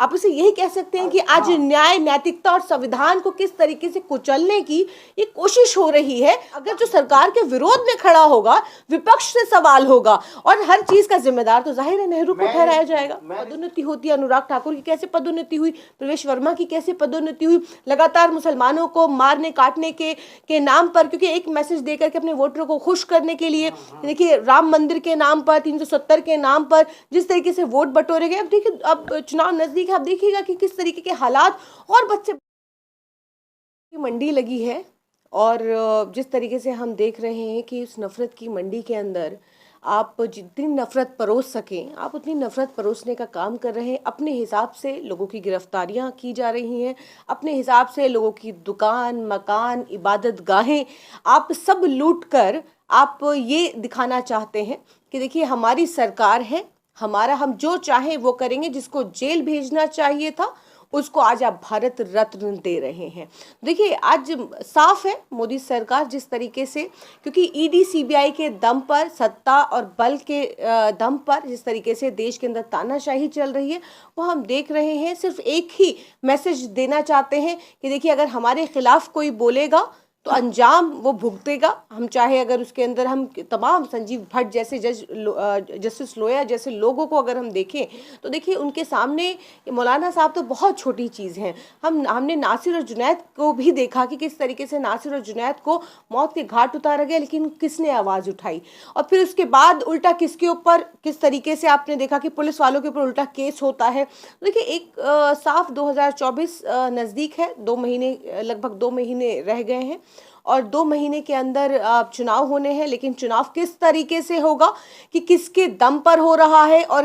आप उसे यही कह सकते हैं कि आज न्याय, नैतिकता और संविधान को किस तरीके से कुचलने की ये कोशिश हो रही है। अगर जो सरकार के विरोध में खड़ा होगा, विपक्ष से सवाल होगा और हर चीज का जिम्मेदार तो जाहिर है नेहरू को ठहराया जाएगा। पदोन्नति होती है, अनुराग ठाकुर की कैसे पदोन्नति हुई, प्रवेश वर्मा की कैसे पदोन्नति हुई, लगातार मुसलमानों को मारने काटने के नाम पर, क्योंकि एक मैसेज देकर के अपने वोटरों को खुश करने के लिए, देखिए राम मंदिर के नाम पर, 370 के नाम पर जिस तरीके से वोट बटोरे गए। अब देखिए, अब चुनाव नजदीक है, आप देखिएगा कि किस तरीके के हालात और बच्चे की मंडी लगी है। और जिस तरीके से हम देख रहे हैं कि उस नफरत की मंडी के अंदर आप जितनी नफरत परोस सकें आप उतनी नफरत परोसने का काम कर रहे हैं। अपने हिसाब से लोगों की गिरफ्तारियां की जा रही हैं, अपने हिसाब से लोगों की दुकान, मकान, इबादत गाहें आप सब लूट कर आप ये दिखाना चाहते हैं कि देखिए हमारी सरकार है, हमारा, हम जो चाहें वो करेंगे। जिसको जेल भेजना चाहिए था उसको आज आप भारत रत्न दे रहे हैं। देखिए आज साफ है मोदी सरकार जिस तरीके से, क्योंकि ईडी सीबीआई के दम पर, सत्ता और बल के दम पर जिस तरीके से देश के अंदर तानाशाही चल रही है वो हम देख रहे हैं। सिर्फ एक ही मैसेज देना चाहते हैं कि देखिए अगर हमारे खिलाफ कोई बोलेगा तो अंजाम वो भुगतेगा। हम चाहे अगर उसके अंदर हम तमाम संजीव भट्ट जैसे जस्टिस लोया जैसे लोगों को अगर हम देखें तो देखिए उनके सामने मौलाना साहब तो बहुत छोटी चीज़ हैं। हमने नासिर और जुनैद को भी देखा कि किस तरीके से नासिर और जुनैद को मौत के घाट उतारा गया, लेकिन किसने आवाज़ उठाई। और फिर उसके बाद उल्टा किसके ऊपर, किस तरीके से आपने देखा कि पुलिस वालों के ऊपर उल्टा केस होता है। देखिए एक साफ 2024 नज़दीक है, 2 महीने, लगभग 2 महीने रह गए हैं और 2 महीने के अंदर चुनाव होने हैं। लेकिन चुनाव किस तरीके से होगा, कि किसके दम पर हो रहा है। और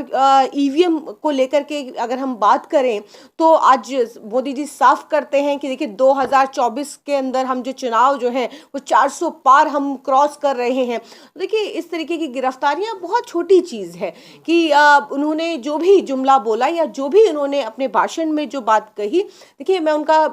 ईवीएम को लेकर के अगर हम बात करें तो आज मोदी जी साफ करते हैं कि देखिए 2024 के अंदर हम जो चुनाव जो है वो 400 पार हम क्रॉस कर रहे हैं। देखिए इस तरीके की गिरफ्तारियां बहुत छोटी चीज़ है कि उन्होंने जो भी जुमला बोला या जो भी उन्होंने अपने भाषण में जो बात कही, देखिए मैं उनका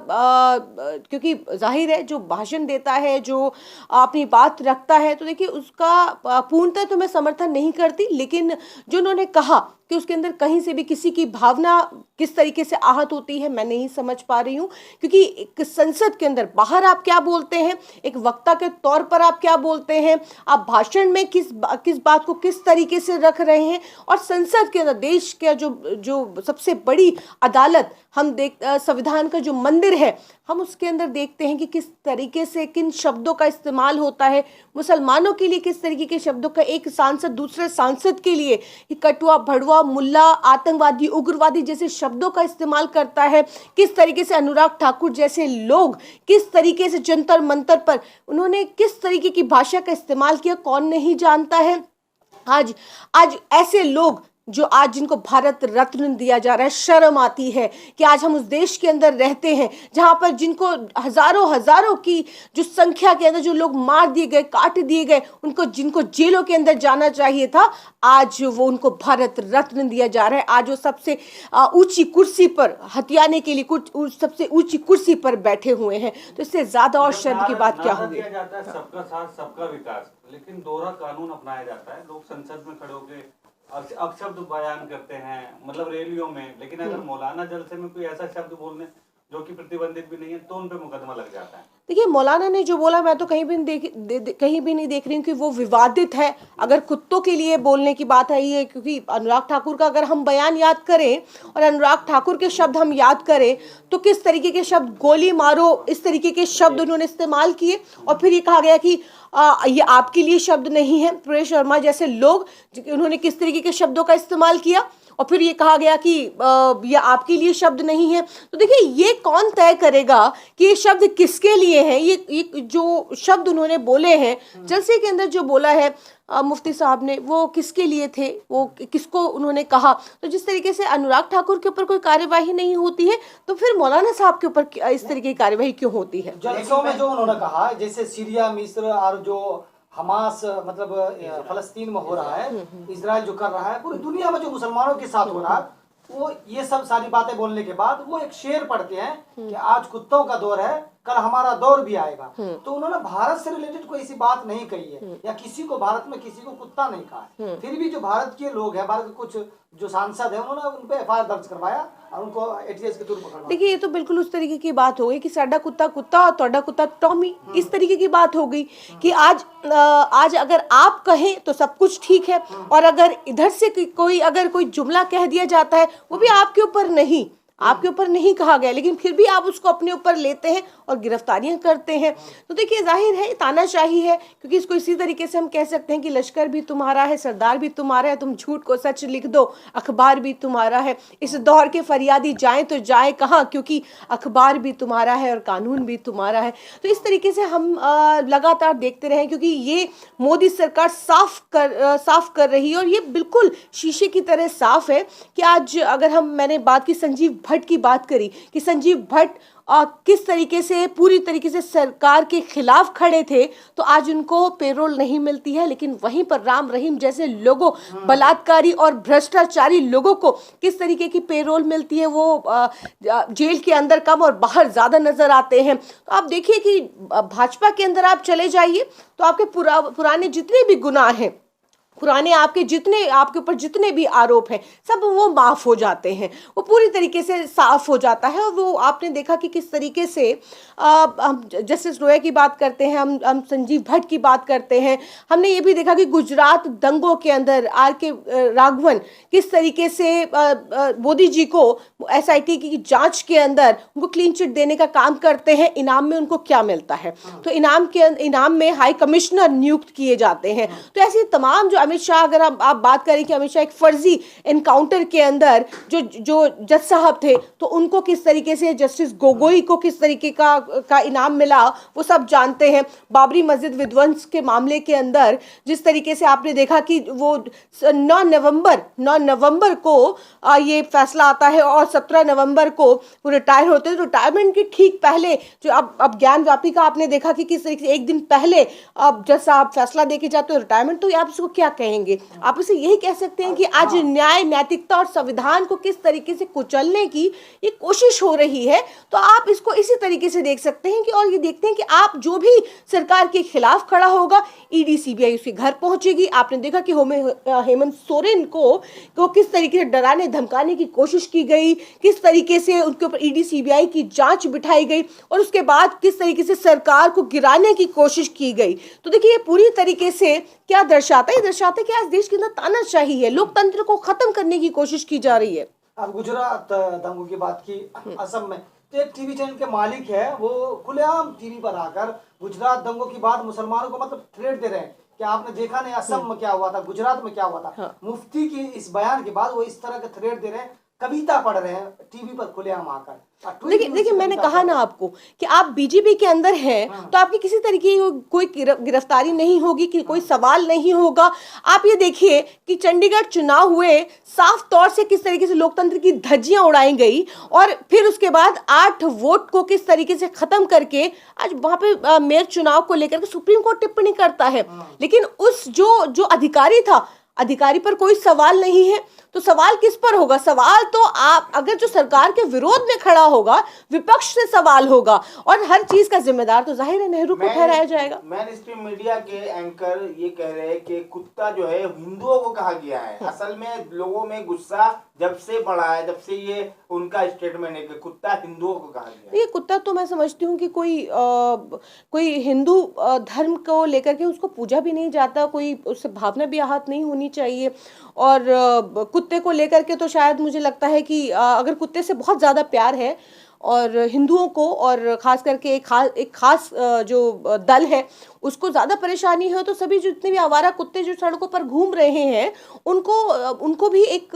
क्योंकि जाहिर है जो भाषण देता है, जो अपनी बात रखता है, तो देखिए उसका पूर्णतः तो मैं समर्थन नहीं करती, लेकिन जो उन्होंने कहा कि उसके अंदर कहीं से भी किसी की भावना किस तरीके से आहत होती है मैं नहीं समझ पा रही हूँ। क्योंकि एक संसद के अंदर बाहर आप क्या बोलते हैं, एक वक्ता के तौर पर आप क्या बोलते हैं, आप भाषण में किस बात को किस तरीके से रख रहे हैं, और संसद के अंदर देश का जो सबसे बड़ी अदालत हम संविधान का जो मंदिर है हम उसके अंदर देखते हैं कि किस तरीके से किन शब्दों का इस्तेमाल होता है। मुसलमानों के लिए किस तरीके के शब्दों का एक सांसद दूसरे सांसद के लिए कटुआ, भड़वा, मुल्ला, आतंकवादी, उग्रवादी जैसे शब्दों का इस्तेमाल करता है। किस तरीके से अनुराग ठाकुर जैसे लोग किस तरीके से जंतर मंतर पर उन्होंने किस तरीके की भाषा का इस्तेमाल किया, कौन नहीं जानता है। आज ऐसे लोग जो आज जिनको भारत रत्न दिया जा रहा है, शर्म आती है कि आज हम उस देश के अंदर रहते हैं जहां पर जिनको हजारों की जो संख्या के अंदर जो लोग मार दिए गए, काट दिए गए, उनको जिनको जेलों के अंदर जाना चाहिए था, आज वो उनको भारत रत्न दिया जा रहा है। आज वो सबसे ऊंची कुर्सी पर हथियाने के लिए कुछ सबसे ऊंची कुर्सी पर बैठे हुए हैं। तो इससे ज्यादा और शर्म की बात क्या होगी। सबका साथ सबका विकास, लेकिन दोहरा कानून अपनाया जाता है। लोग संसद में खड़े होकर अपशब्द बयान करते हैं, मतलब रैलियों में, लेकिन अगर मौलाना जलसे में कोई ऐसा शब्द बोलने जो कि प्रतिबंधित भी नहीं है तो उन पे मुकदमा लग जाता है। देखिए मौलाना ने जो बोला मैं तो कहीं भी नहीं देख रही हूँ कि वो विवादित है। अगर कुत्तों के लिए बोलने की बात आई है, क्योंकि अनुराग ठाकुर का अगर हम बयान याद करें और अनुराग ठाकुर के शब्द हम याद करें तो किस तरीके के शब्द, गोली मारो, इस तरीके के शब्द उन्होंने इस्तेमाल किए। और फिर ये कहा गया कि ये आपके लिए शब्द नहीं है। प्रवेश वर्मा जैसे लोग उन्होंने किस तरीके के शब्दों का इस्तेमाल किया, और फिर ये कहा गया कि ये आपके लिए शब्द नहीं है। तो देखिए ये कौन तय करेगा कि ये शब्द किसके लिए है। ये जो शब्द उन्होंने बोले हैं जलसे के अंदर जो बोला है मुफ्ती साहब ने, वो किसके लिए थे, वो किसको उन्होंने कहा। तो जिस तरीके से अनुराग ठाकुर के ऊपर कोई कार्यवाही नहीं होती है तो फिर मौलाना साहब के ऊपर इस तरीके की कार्यवाही क्यों होती है। जलसों में जो उन्होंने कहा, जैसे सीरिया, मिस्र और जो हमास मतलब फलस्तीन में हो रहा है, इजराइल जो कर रहा है, पूरी दुनिया में जो मुसलमानों के साथ हो रहा है, वो ये सब सारी बातें बोलने के बाद वो एक शेर पढ़ते हैं कि आज कुत्तों का दौर है, कल हमारा दौर भी आएगा। तो उन्होंने भारत से रिलेटेड कोई ऐसी बात नहीं कही है, या किसी को भारत में किसी को कुत्ता नहीं कहा है। फिर भी जो भारत के लोग हैं, भारत के कुछ जो सांसद है, उन्होंने उन पे एफआईआर दर्ज करवाया और उनको एटीएस के थ्रू पकड़वाया। देखिए, ये तो बिल्कुल उस तरीके की बात हो गई कि साडा कुत्ता कुत्ता और तोड़ा कुत्ता टॉमी, इस तरीके की बात हो गई कि आज अगर आप कहें तो सब कुछ ठीक है, और अगर इधर से कोई अगर कोई जुमला कह दिया जाता है, वो भी आपके ऊपर नहीं कहा गया, लेकिन फिर भी आप उसको अपने ऊपर लेते हैं और गिरफ्तारियां करते हैं। तो देखिए, जाहिर है तानाशाही है, क्योंकि इसको इसी तरीके से हम कह सकते हैं कि लश्कर भी तुम्हारा है, सरदार भी तुम्हारा है, तुम झूठ को सच लिख दो, अखबार भी तुम्हारा है। इस दौर के फरियादी जाएं तो जाएं कहाँ, क्योंकि अखबार भी तुम्हारा है और कानून भी तुम्हारा है। तो इस तरीके से हम लगातार देखते रहे, क्योंकि ये मोदी सरकार साफ कर रही है, और ये बिल्कुल शीशे की तरह साफ है कि आज अगर मैंने बात की संजीव भट्ट की बात करी कि संजीव भट्ट किस तरीके से पूरी तरीके से सरकार के खिलाफ खड़े थे, तो आज उनको पेरोल नहीं मिलती है। लेकिन वहीं पर राम रहीम जैसे लोगों, बलात्कारी और भ्रष्टाचारी लोगों को किस तरीके की पेरोल मिलती है, वो जेल के अंदर कम और बाहर ज्यादा नजर आते हैं। तो आप देखिए कि भाजपा के अंदर आप चले जाइए तो आपके पुराने जितने भी गुनाह हैं, पुराने आपके ऊपर जितने भी आरोप हैं, सब वो माफ हो जाते हैं, वो पूरी तरीके से साफ हो जाता है। और वो आपने देखा कि किस तरीके से हम जस्टिस लोया की बात करते हैं, हम संजीव भट्ट की बात करते हैं। हमने ये भी देखा कि गुजरात दंगों के अंदर RK राघवन किस तरीके से मोदी जी को SIT की जांच के अंदर उनको क्लीन चिट देने का काम करते हैं। इनाम में उनको क्या मिलता है? तो इनाम में हाई कमिश्नर नियुक्त किए जाते हैं। तो ऐसी तमाम जो अमित शाह, अगर आप बात करें कि अमित शाह एक फर्जी एनकाउंटर के अंदर जो जज साहब थे, तो उनको किस तरीके से, जस्टिस गोगोई को किस तरीके का इनाम मिला, वो सब जानते हैं। बाबरी मस्जिद विध्वंस के मामले के अंदर जिस तरीके से आपने देखा कि वो 9 नवंबर को ये फैसला आता है और 17 नवंबर को वो रिटायर होते हैं। रिटायरमेंट के ठीक पहले जो अब ज्ञान व्यापी का आपने देखा कि किस तरीके से एक दिन पहले अब जज साहब फैसला देके जाते हो रिटायरमेंट, तो आप इसको क्या कहेंगे? आप इसे यही कह सकते हैं कि आज न्याय, नैतिकता और संविधान को किस तरीके से कुचलने की ये कोशिश हो रही है। तो आप इसको इसी तरीके से देख सकते हैं कि, और ये देखते हैं कि आप जो भी सरकार के खिलाफ खड़ा होगा, ED CBI उसके घर पहुंचेगी। आपने देखा कि हेमंत सोरेन को किस तरीके से डराने धमकाने की कोशिश की गई, किस तरीके से उनके ऊपर ED CBI की जांच बिठाई गई, और उसके बाद किस तरीके से सरकार को गिराने की कोशिश की गई। तो देखिए, ये पूरी तरीके से क्या दर्शाता है? दर्शाता है कि आज देश के अंदर तानाशाही है, लोकतंत्र को खत्म करने की कोशिश की जा रही है। अब गुजरात दंगों की बात की, असम में तो एक टीवी चैनल के मालिक है, वो खुलेआम टीवी पर आकर गुजरात दंगों की बात मुसलमानों को मतलब थ्रेट दे रहे हैं कि आपने देखा नहीं असम में क्या हुआ था, गुजरात में क्या हुआ था। हाँ। मुफ्ती की इस बयान के बाद वो इस तरह के थ्रेट दे रहे हैं, कविता पढ़ रहे हैं टीवी पर खुलेआम आकर। देखिए, मैंने कहा ना आपको कि आप बीजेपी के अंदर हैं, तो आपकी किसी तरीके की कोई गिरफ्तारी नहीं होगी, कि कोई सवाल नहीं होगा। आप ये देखिए कि चंडीगढ़ चुनाव हुए, साफ तौर से किस तरीके से लोकतंत्र की धज्जियां उड़ाई गई, और फिर उसके बाद 8 वोट को किस तरीके से खत्म करके आज वहां पे मेयर चुनाव को लेकर के सुप्रीम कोर्ट टिप्पणी करता है। लेकिन उस जो अधिकारी था, अधिकारी पर कोई सवाल नहीं है। तो सवाल किस पर होगा? सवाल तो आप अगर जो सरकार के विरोध में खड़ा होगा, विपक्ष से सवाल होगा, और हर चीज का जिम्मेदार तो जाहिर है नेहरू को ठहराया जाएगा। मेन स्ट्रीम मीडिया के एंकर ये कह रहे हैं कि कुत्ता जो है हिंदुओं को कहा गया है। असल में लोगों में गुस्सा जब से बढ़ा है, जब से ये उनका स्टेटमेंट है कि कुत्ता हिंदुओं को कहा गया है। ये कुत्ता तो मैं समझती हूँ कि कोई हिंदू धर्म को लेकर के उसको पूजा भी नहीं जाता, कोई उससे भावना भी आहत नहीं होनी चाहिए। और कुत्ते को लेकर के तो शायद मुझे लगता है कि अगर कुत्ते से बहुत ज़्यादा प्यार है और हिंदुओं को, और खास करके एक खास जो दल है उसको ज़्यादा परेशानी है, तो सभी जितने भी आवारा कुत्ते जो सड़कों पर घूम रहे हैं उनको भी एक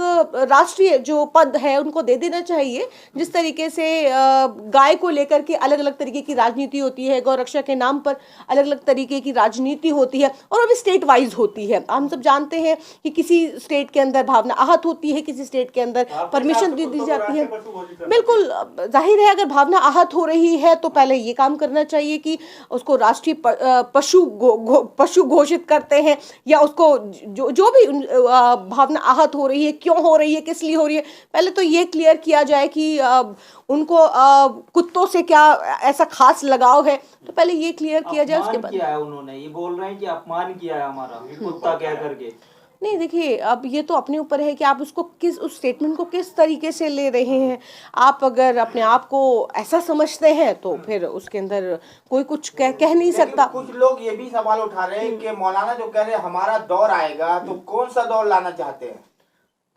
राष्ट्रीय जो पद है उनको दे देना चाहिए। जिस तरीके से गाय को लेकर के अलग अलग तरीके की राजनीति होती है, गौ रक्षा के नाम पर अलग अलग तरीके की राजनीति होती है, और वो भी स्टेट वाइज होती है। हम सब जानते हैं कि किसी स्टेट के अंदर भावना आहत होती है, किसी स्टेट के अंदर परमिशन दी जाती है। बिल्कुल जाहिर जाहिर है अगर भावना आहत हो रही है तो पहले ये काम करना चाहिए कि उसको राष्ट्रीय पशु घोषित करते हैं, या उसको जो भी भावना आहत हो रही है, क्यों हो रही है, किस लिए हो रही है, पहले तो ये क्लियर किया जाए कि उनको कुत्तों से क्या ऐसा खास लगाव है, तो पहले ये क्लियर किया जाए। उसके बाद किया है उन्होंने, ये बोल रहे हैं कि अपमान किया है हमारा, कुत्ता कह करके। नहीं देखिए, अब ये तो अपने ऊपर है कि आप उसको उस स्टेटमेंट को किस तरीके से ले रहे हैं। आप अगर अपने आप को ऐसा समझते हैं तो फिर उसके अंदर कोई कुछ कह नहीं सकता। कुछ लोग ये भी सवाल उठा रहे हैं कि मौलाना जो कह रहे हैं हमारा दौर आएगा, तो कौन सा दौर लाना चाहते हैं?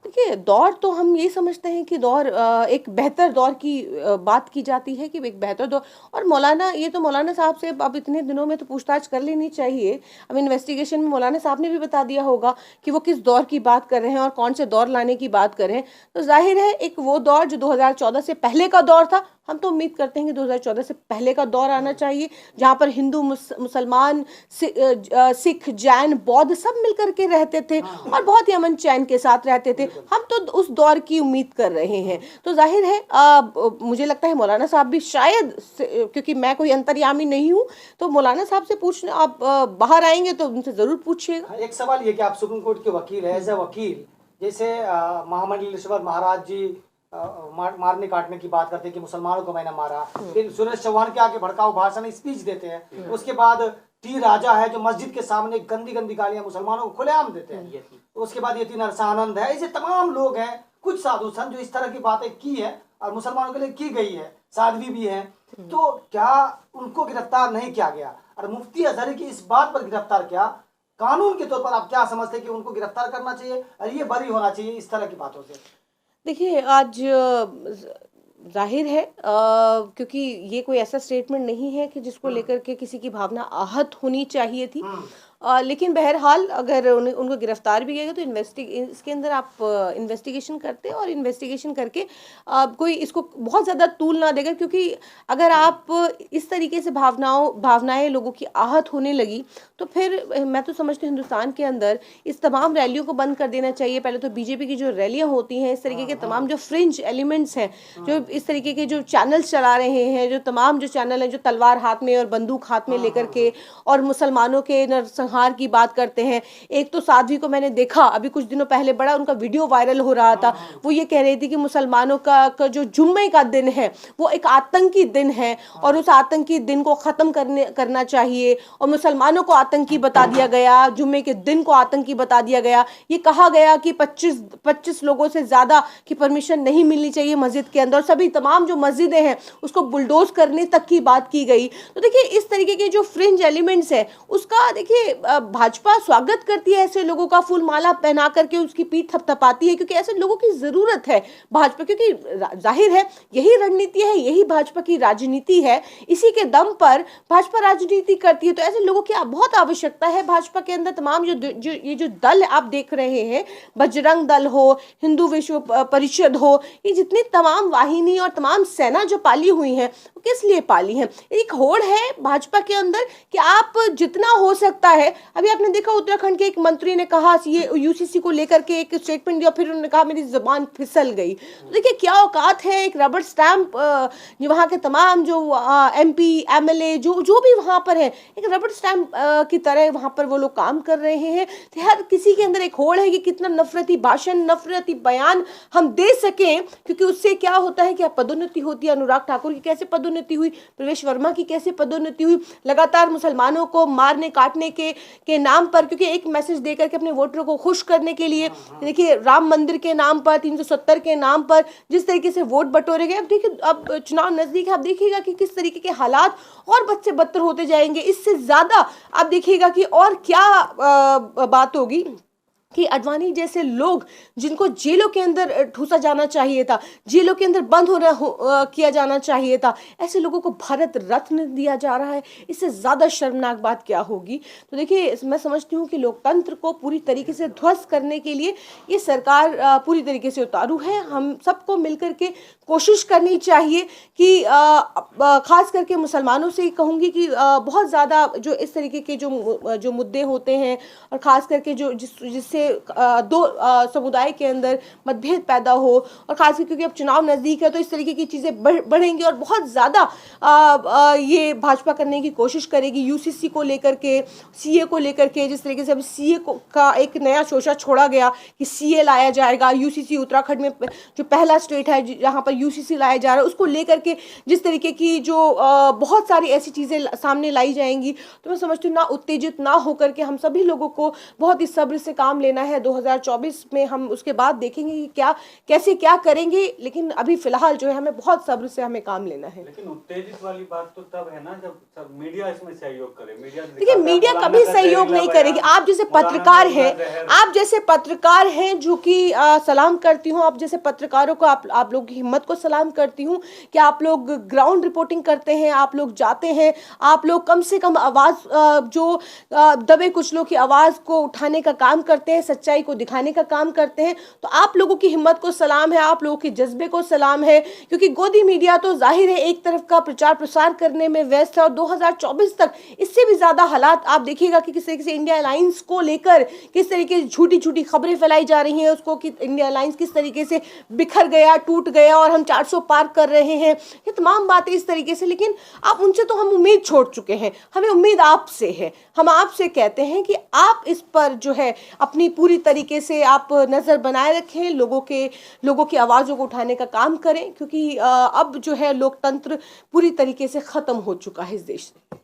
देखिए, दौर तो हम ये समझते हैं कि दौर एक बेहतर दौर की बात की जाती है कि एक बेहतर दौर, और मौलाना, ये तो मौलाना साहब से अब इतने दिनों में तो पूछताछ कर लेनी चाहिए। अब इन्वेस्टिगेशन में मौलाना साहब ने भी बता दिया होगा कि वो किस दौर की बात कर रहे हैं और कौन से दौर लाने की बात कर रहे हैं। तो जाहिर है एक वो दौर जो 2014 से पहले का दौर था, हम तो उम्मीद करते हैं कि 2014 से पहले का दौर आना चाहिए, जहाँ पर हिंदू मुसलमान सिख जैन बौद्ध सब मिलकर के रहते थे और बहुत ही अमन चैन के साथ रहते थे। हम तो उस दौर की उम्मीद कर रहे हैं। तो जाहिर है मुझे लगता है मौलाना साहब भी शायद, क्योंकि मैं कोई अंतर्यामी नहीं हूँ, तो मौलाना साहब से पूछने आप बाहर आएंगे तो उनसे जरूर पूछिएगा। एक सवाल ये कि आप सुप्रीम कोर्ट के वकील है, एज ए वकील, जैसे महामंडलेश्वर महाराज जी मारने काटने की बात करते हैं कि मुसलमानों को मैंने मारा, फिर सुरेश चौहान के आके भड़काऊ भाषण स्पीच देते हैं, उसके बाद टी राजा है जो मस्जिद के सामने गंदी गंदी गालियां मुसलमानों को खुलेआम देते हैं, उसके बाद यति नरसानंद है, ऐसे तमाम लोग हैं, कुछ साधु संत जो इस तरह की बातें की है और मुसलमानों के लिए की गई है, साध्वी भी है, तो क्या उनको गिरफ्तार नहीं किया गया? और मुफ्ती अजहरी की इस बात पर गिरफ्तार किया, कानून के तौर पर आप क्या समझते हैं कि उनको गिरफ्तार करना चाहिए और ये बरी होना चाहिए इस तरह की बातों से? देखिए, आज जाहिर है क्योंकि ये कोई ऐसा स्टेटमेंट नहीं है कि जिसको लेकर के किसी की भावना आहत होनी चाहिए थी, लेकिन बहरहाल अगर उनको गिरफ्तार भी किया गया तो इसके अंदर आप इन्वेस्टिगेशन करते और इन्वेस्टिगेशन करके कोई इसको बहुत ज़्यादा तूल ना देगा, क्योंकि अगर आप इस तरीके से भावनाएं लोगों की आहत होने लगी तो फिर मैं तो समझती हूँ हिंदुस्तान के अंदर इस तमाम रैलियों को बंद कर देना चाहिए। पहले तो बीजेपी की जो रैलियाँ होती हैं, इस तरीके के तमाम जो फ्रिंज एलिमेंट्स हैं, जो इस तरीके के जो चैनल्स चला रहे हैं, जो तमाम जो चैनल हैं जो तलवार हाथ में और बंदूक हाथ में लेकर के और मुसलमानों के नरसंहार की बात करते हैं। एक तो साध्वी को मैंने देखा अभी कुछ दिनों पहले, बड़ा उनका वीडियो वायरल हो रहा था, वो ये कह रही थी कि मुसलमानों का जो जुम्मे का दिन है वो एक आतंकी दिन है और उस आतंकी दिन को ख़त्म करना चाहिए, और मुसलमानों को आतंकी बता दिया गया, जुम्मे के दिन को आतंकी बता दिया गया। ये कहा गया कि 25 लोगों से ज़्यादा की परमिशन नहीं मिलनी चाहिए मस्जिद के अंदर, सभी तमाम जो मस्जिदें हैं उसको बुलडोज करने तक की बात की गई। तो देखिए, इस तरीके के जो फ्रिंज एलिमेंट्स हैं उसका देखिए भाजपा स्वागत करती है, ऐसे लोगों का फूल माला पहना करके उसकी पीठ थपथपाती है, क्योंकि ऐसे लोगों की ज़रूरत है भाजपा, क्योंकि जाहिर है यही रणनीति है, यही भाजपा की राजनीति है, इसी के दम पर भाजपा राजनीति करती है। तो ऐसे लोगों की बहुत आवश्यकता है भाजपा के अंदर। तमाम ये जो दल आप देख रहे हैं, बजरंग दल हो, हिंदू विश्व परिषद हो, ये जितनी तमाम वाहिनी और तमाम सेना जो पाली हुई है वो किस लिए पाली है? एक होड़ है भाजपा के अंदर कि आप जितना हो सकता है, अभी आपने देखा उत्तराखंड के एक मंत्री ने कहा, ये यूसीसी को लेकर के एक स्टेटमेंट दिया, फिर उन्होंने कहा मेरी जुबान फिसल गई। तो देखिए क्या औकात है, एक रबड़ स्टैंप जो वहाँ के तमाम जो एमपी एमएलए जो भी वहाँ पर है, एक रबड़ स्टैंप की तरह वहाँ पर वो लोग काम कर रहे हैं। तो हर किसी के अंदर एक होड़ है कि कितना नफरती भाषण, नफरती बयान हम दे सकें, क्योंकि उससे क्या होता है कि पदोन्नति होती है। अनुराग ठाकुर की कैसे पदोन्नति हुई, प्रवेश वर्मा की कैसे पदोन्नति हुई, लगातार मुसलमानों को मारने काटने के नाम पर, क्योंकि एक मैसेज देकर के अपने वोटरों को खुश करने के लिए, देखिए राम मंदिर के नाम पर, 370 के नाम पर जिस तरीके से वोट बटोरे गए। अब देखिए, अब चुनाव नजदीक है, आप देखिएगा कि किस तरीके के हालात और बद से बदतर होते जाएंगे। इससे ज्यादा आप देखिएगा कि और क्या बात होगी कि अडवाणी जैसे लोग जिनको जेलों के अंदर ठूसा जाना चाहिए था, जेलों के अंदर बंद किया जाना चाहिए था, ऐसे लोगों को भारत रत्न दिया जा रहा है। इससे ज़्यादा शर्मनाक बात क्या होगी? तो देखिए, मैं समझती हूँ कि लोकतंत्र को पूरी तरीके से ध्वस्त करने के लिए ये सरकार पूरी तरीके से उतारू है। हम सबको मिलकर के कोशिश करनी चाहिए कि ख़ास करके मुसलमानों से कहूँगी कि बहुत ज़्यादा जो इस तरीके के जो मुद्दे होते हैं, और ख़ास करके जो जिससे से दो समुदाय के अंदर मतभेद पैदा हो, और खासकर क्योंकि अब चुनाव नज़दीक है तो इस तरीके की चीज़ें बढ़ेंगी और बहुत ज़्यादा ये भाजपा करने की कोशिश करेगी यूसीसी को लेकर के, सीए को लेकर के। जिस तरीके से अब सीए का एक नया शोषा छोड़ा गया कि सीए लाया जाएगा, यूसीसी उत्तराखंड में जो पहला स्टेट है जहाँ पर यूसीसी लाया जा रहा है, उसको लेकर के जिस तरीके की जो बहुत सारी ऐसी चीज़ें सामने लाई जाएंगी, तो मैं समझती हूँ ना उत्तेजित ना होकर के हम सभी लोगों को बहुत ही सब्र से काम लेना है। 2024 में हम उसके बाद देखेंगे कि क्या कैसे क्या करेंगे, लेकिन अभी फिलहाल जो है हमें बहुत सब्र से हमें काम लेना है। लेकिन उत्तेजित वाली बात तो तब है ना जब सब मीडिया इसमें सहयोग करे। देखिए मीडिया कभी सहयोग नहीं करेगी। आप जैसे पत्रकार हैं, आप जैसे पत्रकार हैं जो कि सलाम करती हूँ, आप जैसे पत्रकारों को आप लोग की हिम्मत को सलाम करती हूँ कि आप लोग ग्राउंड रिपोर्टिंग करते हैं, आप लोग जाते हैं, आप लोग कम से कम आवाज़ जो दबे कुचलों की आवाज़ को उठाने का काम करते हैं, सच्चाई को दिखाने का काम करते हैं। तो आप लोगों की हिम्मत को सलाम है, आप लोगों के जज्बे को सलाम है, क्योंकि गोदी मीडिया तो जाहिर है एक तरफ का प्रचार प्रसार करने में व्यस्त है और 2024 तक इससे भी ज़्यादा हालात आप देखिएगा कि किस तरीके से इंडिया अलायंस को लेकर किस तरीके से झूठी झूठी खबरें फैलाई जा रही हैं, उसको कि इंडिया अलायंस किस तरीके से बिखर गया, टूट गया और हम 400 पार कर रहे हैं, ये तमाम बातें इस तरीके से। लेकिन आप उनसे तो हम उम्मीद छोड़ चुके हैं, हमें उम्मीद आपसे है। हम आपसे कहते हैं कि आप इस पर जो है अपनी पूरी तरीके से आप नज़र बनाए रखें, लोगों की आवाज़ों को उठाने का काम करें, क्योंकि अब जो है लोकतंत्र पूरी तरीके से ख़त्म हो चुका है इस देश से।